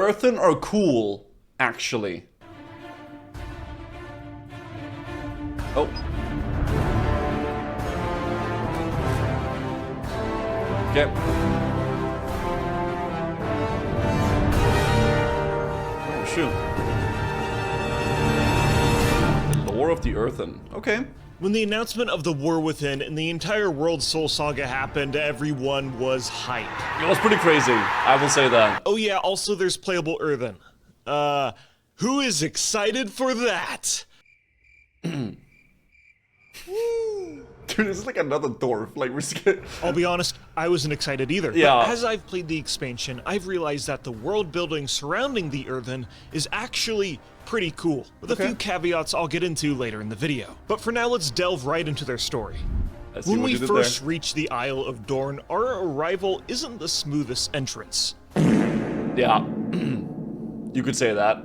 Earthen are cool, actually. Oh. Okay. Oh, shoot. The lore of the Earthen. Okay. When the announcement of the War Within and the entire World Soul Saga happened, everyone was hyped. It was pretty crazy, I will say that. Oh yeah, also there's playable Earthen. Who is excited for that? Dude, this is like another dwarf. Like, we're scared. I'll be honest, I wasn't excited either. Yeah. But as I've played the expansion, I've realized that the world building surrounding the Earthen is actually pretty cool, with a few caveats I'll get into later in the video. But for now, let's delve right into their story. When we first reach the Isle of Dorne, our arrival isn't the smoothest entrance. Yeah, you could say that.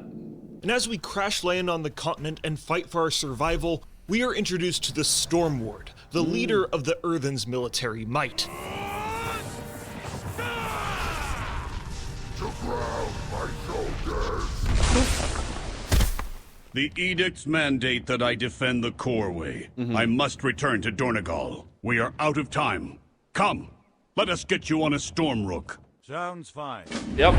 And as we crash land on the continent and fight for our survival, we are introduced to the Storm Ward, the leader of the Earthen's military might. To ground my soldiers! The edicts mandate that I defend the Coreway. I must return to Dornegal. We are out of time. Come, let us get you on a storm rook. Sounds fine. Yep.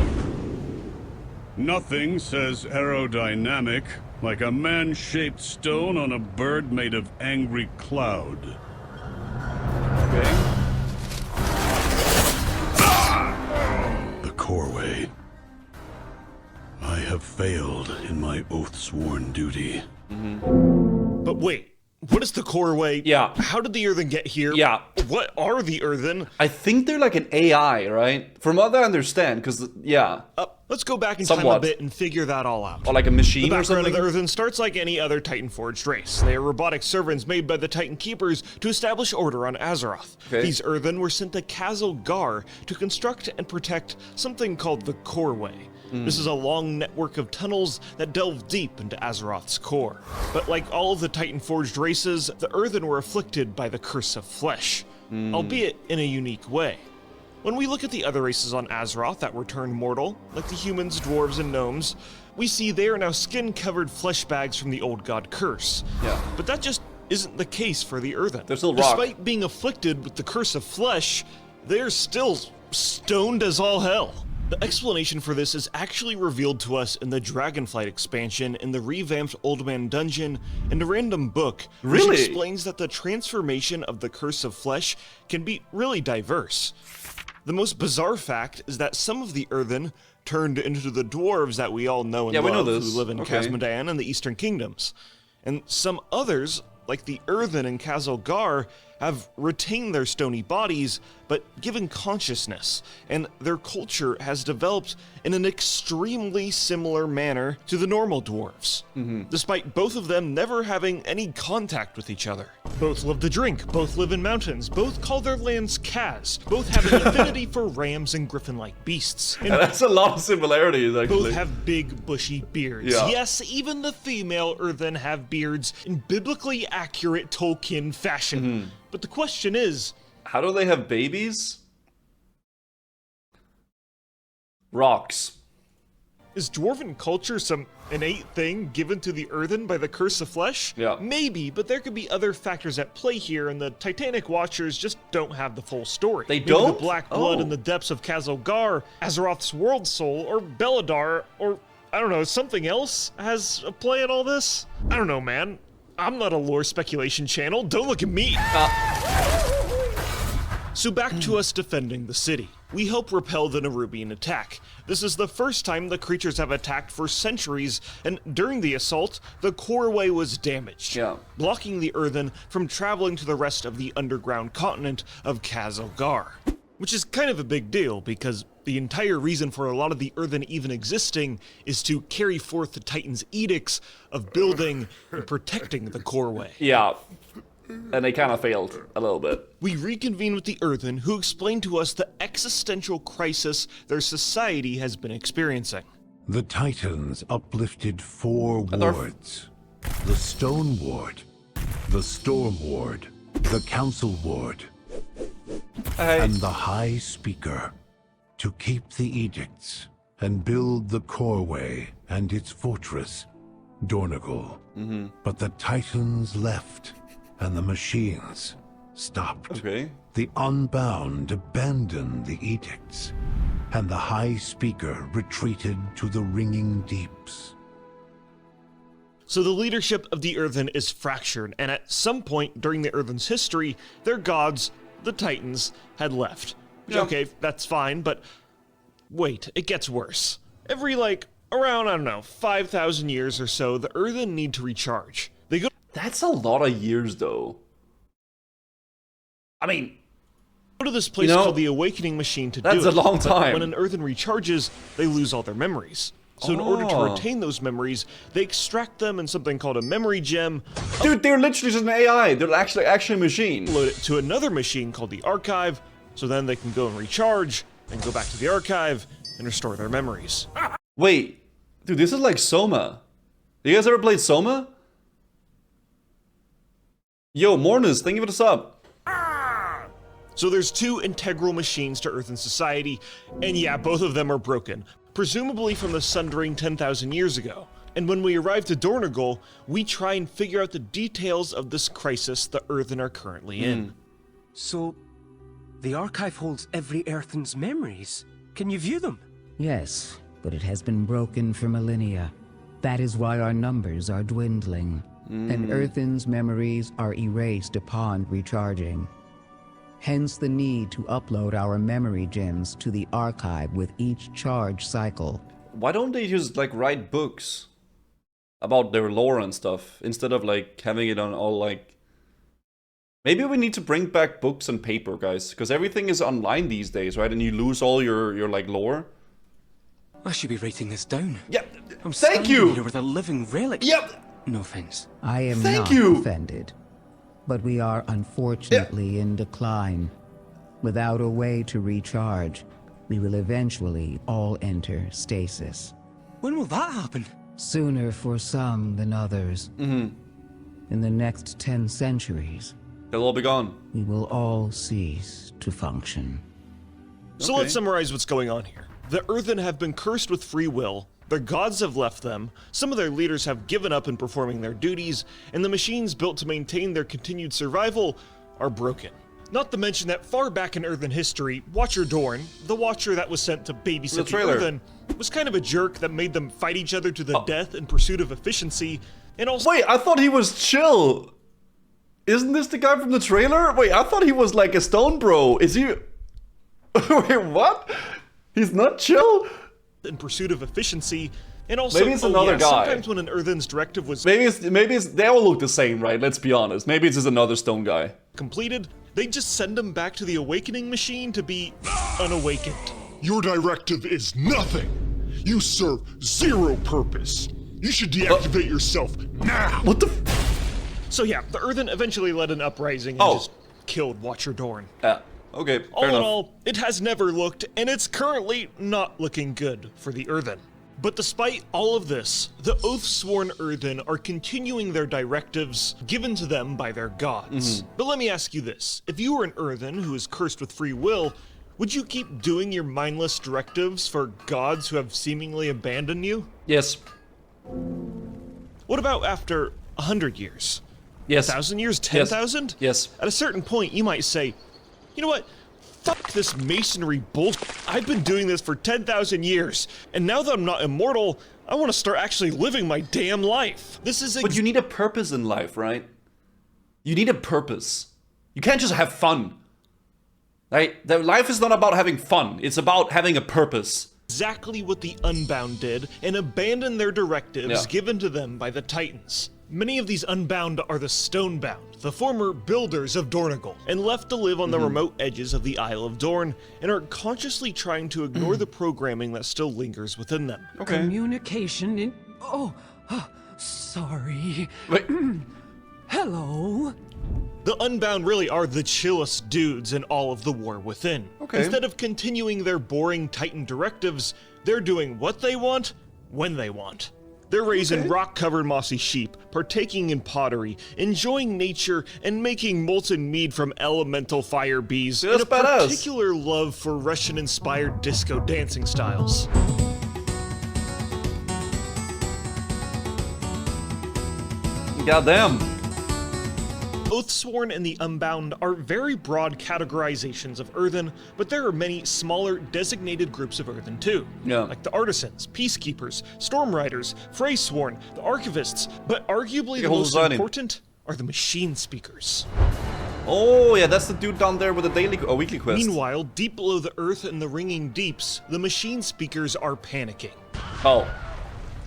Nothing says aerodynamic like a man-shaped stone on a bird made of angry cloud. Okay. The Coreway. I have failed in my Oathsworn duty. But wait, what is the Coreway? Yeah. How did the Earthen get here? Yeah. What are the Earthen? I think they're like an AI, right? From what I understand, because, yeah. Let's go back in time a bit and figure that all out. Or like a machine The or background something? of the Earthen starts like any other Titan-forged race. They are robotic servants made by the Titan Keepers to establish order on Azeroth. Okay. These Earthen were sent to Gar to construct and protect something called the Coreway. This is a long network of tunnels that delve deep into Azeroth's core. But like all of the Titan-forged races, the Earthen were afflicted by the Curse of Flesh, albeit in a unique way. When we look at the other races on Azeroth that were turned mortal, like the humans, dwarves, and gnomes, we see they are now skin-covered flesh bags from the old god Curse. Yeah. But that just isn't the case for the Earthen. They're still rock. Despite being afflicted with the Curse of Flesh, they're still stoned as all hell. The explanation for this is actually revealed to us in the Dragonflight expansion in the revamped Old Man Dungeon and a random book, which Really? explains that the transformation of the Curse of Flesh can be really diverse. The most bizarre fact is that some of the Earthen turned into the dwarves that we all know and Yeah, we know love, this. who live in Okay. Khazmodan and the Eastern Kingdoms. And some others, like the Earthen and Gar, have retained their stony bodies, but given consciousness, and their culture has developed in an extremely similar manner to the normal dwarves, despite both of them never having any contact with each other. Both love to drink, both live in mountains, both call their lands Kaz, both have an affinity for rams and griffin-like beasts, and That's a lot of similarities, actually. both have big, bushy beards. Yeah. Yes, even the female Earthen have beards in biblically accurate Tolkien fashion. But the question is, How do they have babies? Rocks. is dwarven culture some innate thing given to the Earthen by the Curse of Flesh? Yeah. Maybe, but there could be other factors at play here, and the Titanic Watchers just don't have the full story. They Maybe don't? the black blood Oh. in the depths of Gar, Azeroth's World Soul, or Belladar, or I don't know, something else has a play in all this? I don't know, man. I'm not a lore speculation channel. Don't look at me. So back to us defending the city. We help repel the Nerubian attack. This is the first time the creatures have attacked for centuries, and during the assault, the Coreway was damaged, Yeah. blocking the Earthen from traveling to the rest of the underground continent of Gar. Which is kind of a big deal, because the entire reason for a lot of the Earthen even existing is to carry forth the Titan's edicts of building and protecting the Coreway. Yeah. And they kind of failed a little bit. We reconvene with the Earthen, who explain to us the existential crisis their society has been experiencing. The Titans uplifted 4 wards. The Stone Ward, the Storm Ward, the Council Ward, and the High Speaker, to keep the edicts and build the Coreway and its fortress, Dornegal. But the Titans left, and the machines stopped. Okay. The Unbound abandoned the edicts, and the High Speaker retreated to the ringing deeps. So the leadership of the Earthen is fractured, and at some point during the Earthen's history, their gods, the Titans, had left. Yeah. Okay, that's fine, but wait, it gets worse. Every, around, I don't know, 5,000 years or so, the Earthen need to recharge. They go That's a lot of years, though. I mean, to this place You know, called the Awakening Machine to do it. that's a long but time. when an Earthen recharges, they lose all their memories. So in order to Oh. retain those memories, they extract them in something called a memory gem, dude, they're literally just an AI. They're actually a machine. upload it to another machine called the Archive, so then they can go and recharge, and go back to the Archive, and restore their memories. Wait, dude, this is like Soma. You guys ever played Soma? Yo, Mornus, thank you for the sub. So there's two integral machines to Earthen society, and yeah, both of them are broken, presumably from the Sundering 10,000 years ago. And when we arrive to Dornegal, we try and figure out the details of this crisis the Earthen are currently in. So, the Archive holds every Earthen's memories. Can you view them? Yes, but it has been broken for millennia. That is why our numbers are dwindling. And Earthen's memories are erased upon recharging. Hence the need to upload our memory gems to the archive with each charge cycle. Why don't they just write books about their lore and stuff instead of having it on all Maybe we need to bring back books and paper, guys, because everything is online these days, right? And you lose all your lore. I should be writing this down. Yeah, I'm thank standing you. here with a living relic. Yep. No offense. I am Thank not you. offended, but we are unfortunately in decline. Without a way to recharge, we will eventually all enter stasis. When will that happen? Sooner for some than others. In the next 10 centuries, They'll all be gone. we will all cease to function. So Okay. let's summarize what's going on here. The Earthen have been cursed with free will, their gods have left them, some of their leaders have given up in performing their duties, and the machines built to maintain their continued survival are broken. Not to mention that far back in Earthen history, Watcher Dorne, the Watcher that was sent to babysit the trailer. Earthen, was kind of a jerk that made them fight each other to the death in pursuit of efficiency, and also Wait, I thought he was chill. Isn't this the guy from the trailer? Wait, I thought he was like a stone bro. Is he? Wait, what? He's not chill? in pursuit of efficiency, and also Maybe it's another guy. sometimes when an Earthen's directive was Maybe it's they all look the same, right? Let's be honest. Maybe it's just another stone guy. completed, they just send them back to the Awakening Machine to be unawakened. Your directive is nothing. You serve zero purpose. You should deactivate yourself now. What the? So yeah, the Earthen eventually led an uprising and Oh. just killed Watcher Dorne. Okay, fair All in enough. all, it has never looked, and it's currently not looking good for the Earthen. But despite all of this, the Oathsworn Earthen are continuing their directives given to them by their gods. But let me ask you this. If you were an Earthen who is cursed with free will, would you keep doing your mindless directives for gods who have seemingly abandoned you? Yes. What about after 100 years? Yes. 1,000 years? 10,000? Yes. At a certain point, you might say, you know what? Fuck this masonry bullshit. I've been doing this for 10,000 years, and now that I'm not immortal, I want to start actually living my damn life. This is But you need a purpose in life, right? You need a purpose. You can't just have fun. Right? Life is not about having fun. It's about having a purpose. exactly what the Unbound did and abandoned their directives Yeah. given to them by the Titans. Many of these Unbound are the Stonebound, the former builders of Dornegal, and left to live on the remote edges of the Isle of Dorne, and are consciously trying to ignore the programming that still lingers within them. Okay. Communication in... sorry. Wait. Hello? The Unbound really are the chillest dudes in all of the War Within. Okay. Instead of continuing their boring Titan directives, they're doing what they want, when they want. They're raising rock-covered mossy sheep, partaking in pottery, enjoying nature, and making molten mead from elemental fire bees, Yeah, and that's a badass. particular love for Russian-inspired disco dancing styles. Goddamn. Oathsworn and the Unbound are very broad categorizations of Earthen, but there are many smaller designated groups of Earthen too. Yeah. Like the Artisans, Peacekeepers, Stormriders, Freysworn, the Archivists, but arguably the most important are the Machine Speakers. Oh, yeah, that's the dude down there with the daily or weekly quest. Meanwhile, deep below the earth and the ringing deeps, the Machine Speakers are panicking. Oh.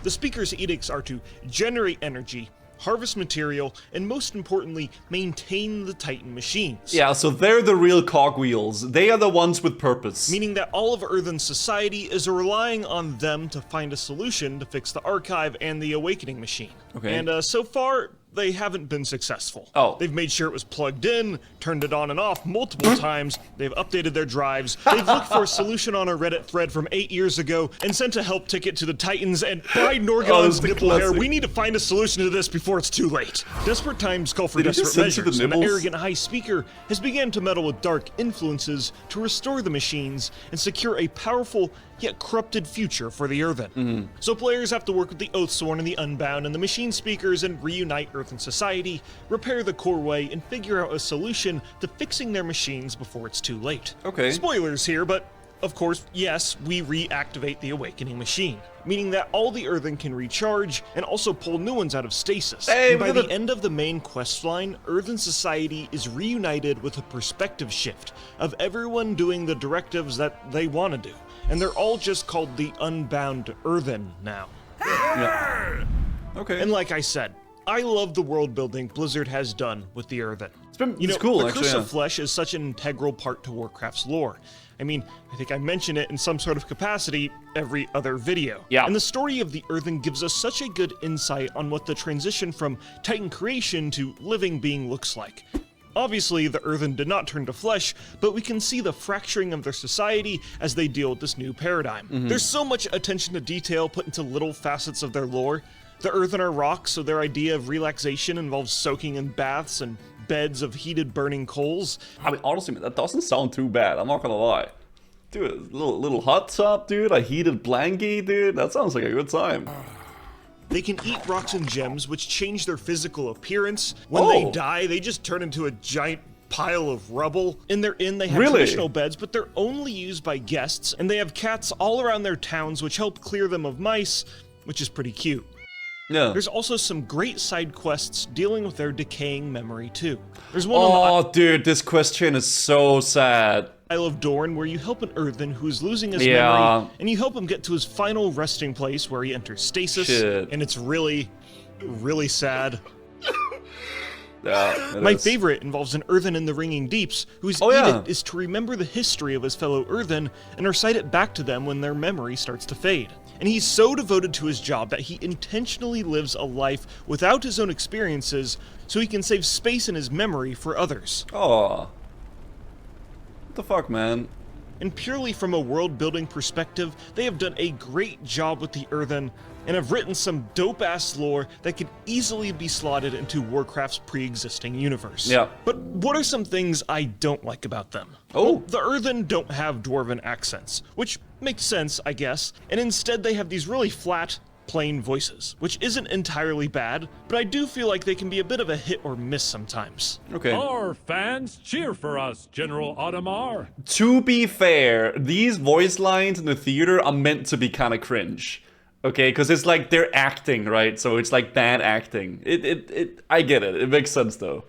The Speakers' edicts are to generate energy, harvest material, and most importantly, maintain the Titan machines. Yeah, so they're the real cogwheels. They are the ones with purpose. Meaning that all of Earthen's society is relying on them to find a solution to fix the Archive and the Awakening Machine. Okay. And so far, they haven't been successful. Oh. They've made sure it was plugged in, turned it on and off multiple times, they've updated their drives, they've looked for a solution on a Reddit thread from 8 years ago, and sent a help ticket to the Titans, and by Norgon's nipple hair, we need to find a solution to this before it's too late. Desperate times call for desperate measures, and the arrogant High Speaker has begun to meddle with dark influences to restore the machines and secure a powerful yet corrupted future for the Earthen. So players have to work with the Oathsworn and the Unbound and the Machine Speakers and reunite Earthen society, repair the Coreway, and figure out a solution to fixing their machines before it's too late. Okay. Spoilers here, but of course, yes, we reactivate the Awakening Machine, meaning that all the Earthen can recharge and also pull new ones out of stasis. Hey, and by the end of the main questline, Earthen society is reunited with a perspective shift of everyone doing the directives that they want to do. And they're all just called the Unbound Earthen now. Yeah. Okay. And like I said, I love the world building Blizzard has done with the Earthen. It's cool, the actually, Curse yeah. of Flesh is such an integral part to Warcraft's lore. I mean, I think I mention it in some sort of capacity every other video. Yeah. And the story of the Earthen gives us such a good insight on what the transition from Titan creation to living being looks like. Obviously, the Earthen did not turn to flesh, but we can see the fracturing of their society as they deal with this new paradigm. There's so much attention to detail put into little facets of their lore. The Earthen are rocks, so their idea of relaxation involves soaking in baths and beds of heated burning coals. I mean, honestly, that doesn't sound too bad. I'm not gonna lie. Dude, a little hot tub, dude, a heated blankie, dude. That sounds like a good time. They can eat rocks and gems, which change their physical appearance. When they die, they just turn into a giant pile of rubble. In their inn, they have traditional beds, but they're only used by guests, and they have cats all around their towns, which help clear them of mice, which is pretty cute. Yeah. There's also some great side quests dealing with their decaying memory, too. There's one on the dude, this quest chain is so sad. Isle of Dorne, where you help an Earthen who's losing his memory, and you help him get to his final resting place where he enters stasis, and it's really, really sad. Yeah, My favorite involves an Earthen in the Ringing Deeps, whose edict is to remember the history of his fellow Earthen and recite it back to them when their memory starts to fade. And he's so devoted to his job that he intentionally lives a life without his own experiences so he can save space in his memory for others. Oh. What the fuck, man? And purely from a world-building perspective, they have done a great job with the Earthen and have written some dope-ass lore that could easily be slotted into Warcraft's pre-existing universe. Yeah. But what are some things I don't like about them? Oh. Well, the Earthen don't have Dwarven accents, which makes sense, I guess, and instead they have these really flat, plain voices, which isn't entirely bad, but I do feel like they can be a bit of a hit or miss sometimes. Okay. Our fans cheer for us, General Audemars. To be fair, these voice lines in the theater are meant to be kind of cringe. Okay, because it's like they're acting, right? So it's like bad acting. I get it. It makes sense, though.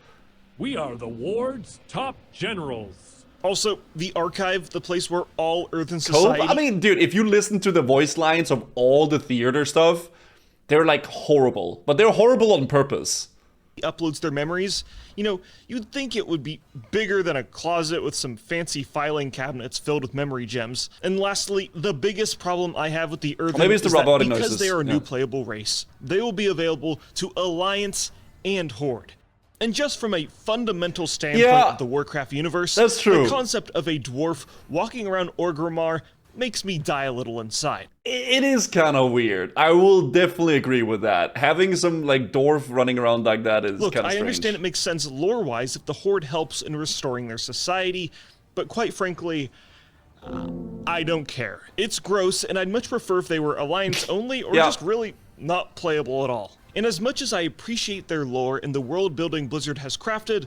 We are the ward's top generals. Also, the Archive, the place where all Earthen society... I mean, dude, if you listen to the voice lines of all the theater stuff, they're like horrible. But they're horrible on purpose. Uploads their memories, you know, you'd think it would be bigger than a closet with some fancy filing cabinets filled with memory gems. And lastly, the biggest problem I have with the Earthen is that because they are a new playable race, they will be available to Alliance and Horde. And just from a fundamental standpoint of the Warcraft universe, that's true. The concept of a dwarf walking around Orgrimmar makes me die a little inside. It is kind of weird. I will definitely agree with that. Having some, like, dwarf running around like that is kind of strange. I understand it makes sense lore-wise if the Horde helps in restoring their society, but quite frankly, I don't care. It's gross, and I'd much prefer if they were Alliance only or just really not playable at all. And as much as I appreciate their lore and the world building Blizzard has crafted,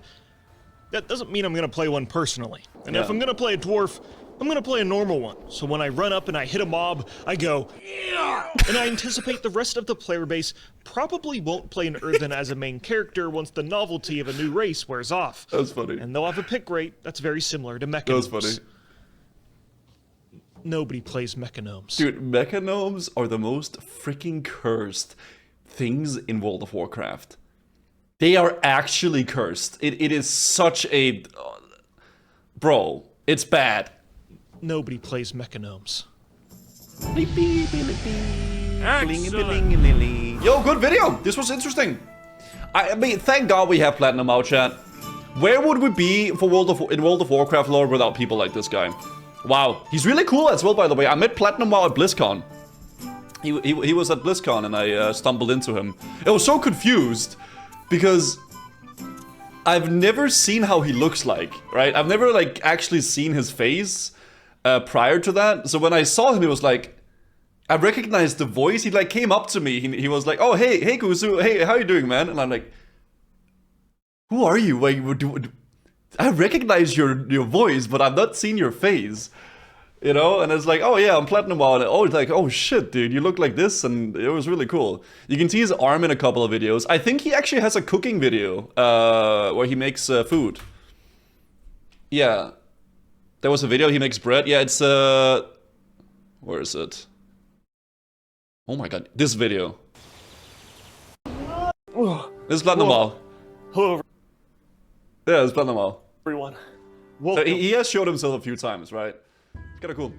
that doesn't mean I'm gonna play one personally. And if I'm gonna play a dwarf, I'm gonna play a normal one. So when I run up and I hit a mob, I go, yeah! And I anticipate the rest of the player base probably won't play an Earthen as a main character once the novelty of a new race wears off. That's funny. And they'll have a pick rate that's very similar to Mechanomes. That's funny. Nobody plays Mechanomes. Dude, Mechanomes are the most freaking cursed things in World of Warcraft. They are actually cursed. It is such a... Bro, it's bad. Nobody plays Mechanomes. Yo, good video. This was interesting. I mean, thank God we have Platinum out, chat. Where would we be for in World of Warcraft lore without people like this guy? Wow, he's really cool as well, by the way. I met Platinum WoW at BlizzCon. He was at BlizzCon and I stumbled into him. I was so confused because I've never seen how he looks like, right? I've never like actually seen his face prior to that. So when I saw him, it was like, I recognized the voice. He like came up to me. He was like, "Oh, hey Guzu, hey, how you doing, man?" And I'm like, "Who are you? Like, I recognize your voice, but I've not seen your face." You know, and it's like, oh yeah, I'm Platinum WoW, and it's like, oh shit, dude, you look like this, and it was really cool. You can see his arm in a couple of videos. I think he actually has a cooking video, where he makes food. Yeah. There was a video, he makes bread. Yeah, it's, where is it? Oh my god, this video. This is Platinum WoW. Hello, Yeah, it's Platinum WoW. everyone. So he has showed himself a few times, right? It's kinda cool.